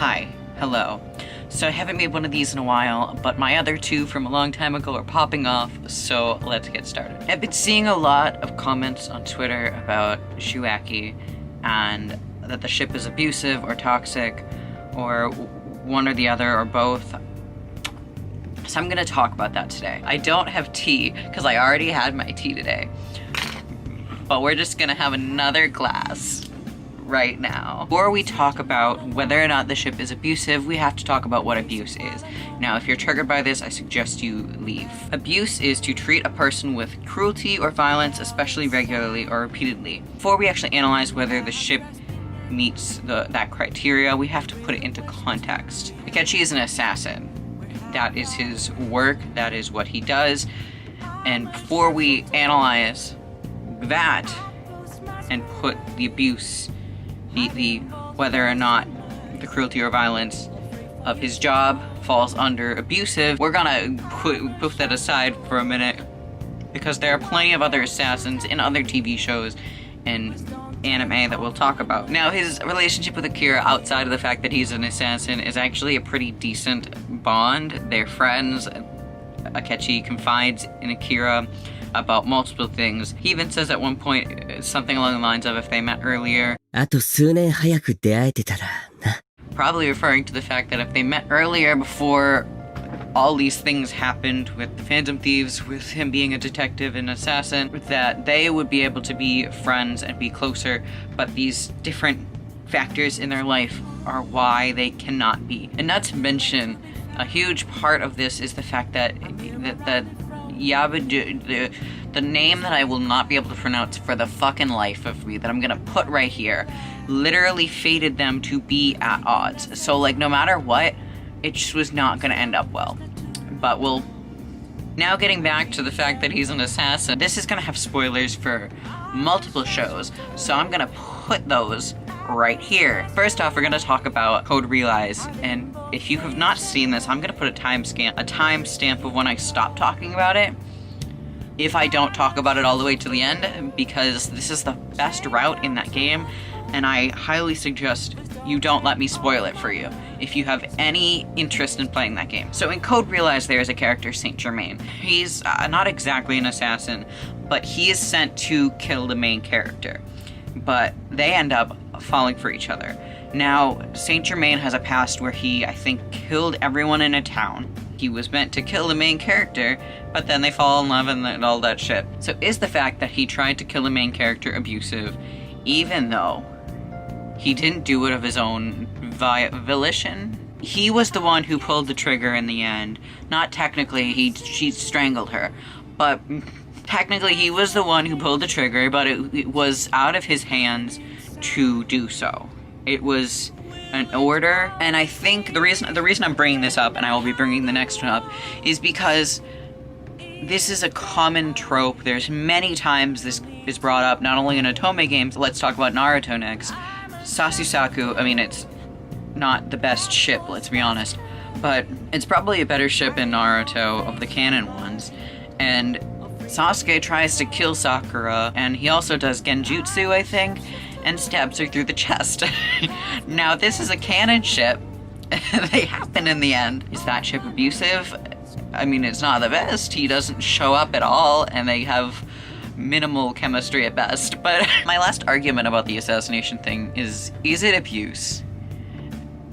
Hi, hello. So I haven't made one of these in a while, but my other two from a long time ago are popping off, so let's get started. I've been seeing a lot of comments on Twitter about shuake and that the ship is abusive or toxic or one or the other or both. So I'm gonna talk about that today. I don't have tea because I already had my tea today, but we're just gonna have another glass right now. Before we talk about whether or not the ship is abusive, we have to talk about what abuse is. Now, if you're triggered by this, I suggest you leave. Abuse is to treat a person with cruelty or violence, especially regularly or repeatedly. Before we actually analyze whether the ship meets that criteria, we have to put it into context. Akechi is an assassin. That is his work, that is what he does. And before we analyze that and put the abuse, whether or not the cruelty or violence of his job falls under abusive, we're gonna put that aside for a minute because there are plenty of other assassins in other TV shows and anime that we'll talk about. Now, his relationship with Akira, outside of the fact that he's an assassin, is actually a pretty decent bond. They're friends. Akechi confides in Akira about multiple things. He even says at one point something along the lines of, if they met earlier, probably referring to the fact that if they met earlier before all these things happened with the Phantom Thieves, with him being a detective and assassin, that they would be able to be friends and be closer, but these different factors in their life are why they cannot be. And not to mention, a huge part of this is the fact that the name that I will not be able to pronounce for the fucking life of me, that I'm gonna put right here, literally fated them to be at odds. So, like, no matter what, it just was not gonna end up well. But now getting back to the fact that he's an assassin, this is gonna have spoilers for multiple shows, so I'm gonna put those right here. First off, we're gonna talk about Code Realize, and if you have not seen this, I'm gonna put a timestamp of when I stop talking about it, if I don't talk about it all the way to the end, because this is the best route in that game, and I highly suggest you don't let me spoil it for you if you have any interest in playing that game. So in Code Realize, there is a character, Saint Germain. He's not exactly an assassin, but he is sent to kill the main character, but they end up falling for each other. Now, Saint Germain has a past where he, I think, killed everyone in a town. He was meant to kill the main character, but then they fall in love and all that shit. So is the fact that he tried to kill the main character abusive, even though he didn't do it of his own volition? He was the one who pulled the trigger in the end. Not technically, she strangled her, but technically he was the one who pulled the trigger, but it was out of his hands to do so. It was an order, and I think the reason I'm bringing this up, and I will be bringing the next one up, is because this is a common trope. There's many times this is brought up, not only in otome games. Let's talk about Naruto next. Sasusaku, I mean, it's not the best ship, let's be honest, but it's probably a better ship in Naruto of the canon ones, and Sasuke tries to kill Sakura, and he also does genjutsu, I think, and stabs her through the chest. Now, this is a canon ship. They happen in the end. Is that ship abusive? I mean, it's not the best. He doesn't show up at all, and they have minimal chemistry at best. But my last argument about the assassination thing is it abuse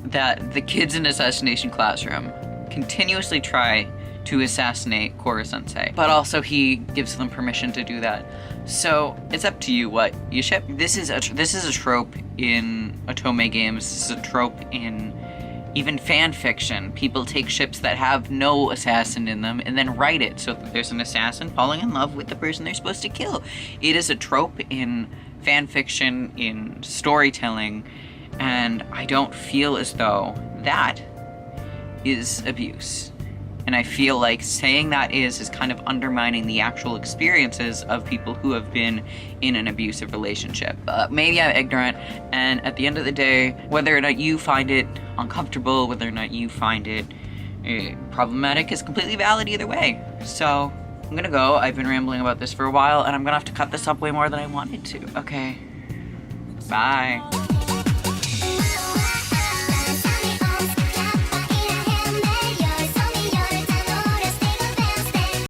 that the kids in Assassination Classroom continuously try to assassinate Koro-sensei, but also he gives them permission to do that? So it's up to you what you ship. This is a trope in otome games. This is a trope in even fan fiction. People take ships that have no assassin in them and then write it so that there's an assassin falling in love with the person they're supposed to kill. It is a trope in fan fiction, in storytelling, and I don't feel as though that is abuse. And I feel like saying that is kind of undermining the actual experiences of people who have been in an abusive relationship. Maybe I'm ignorant, and at the end of the day, whether or not you find it uncomfortable, whether or not you find it problematic, is completely valid either way. So I'm gonna go. I've been rambling about this for a while, and I'm gonna have to cut this up way more than I wanted to. Okay. Bye.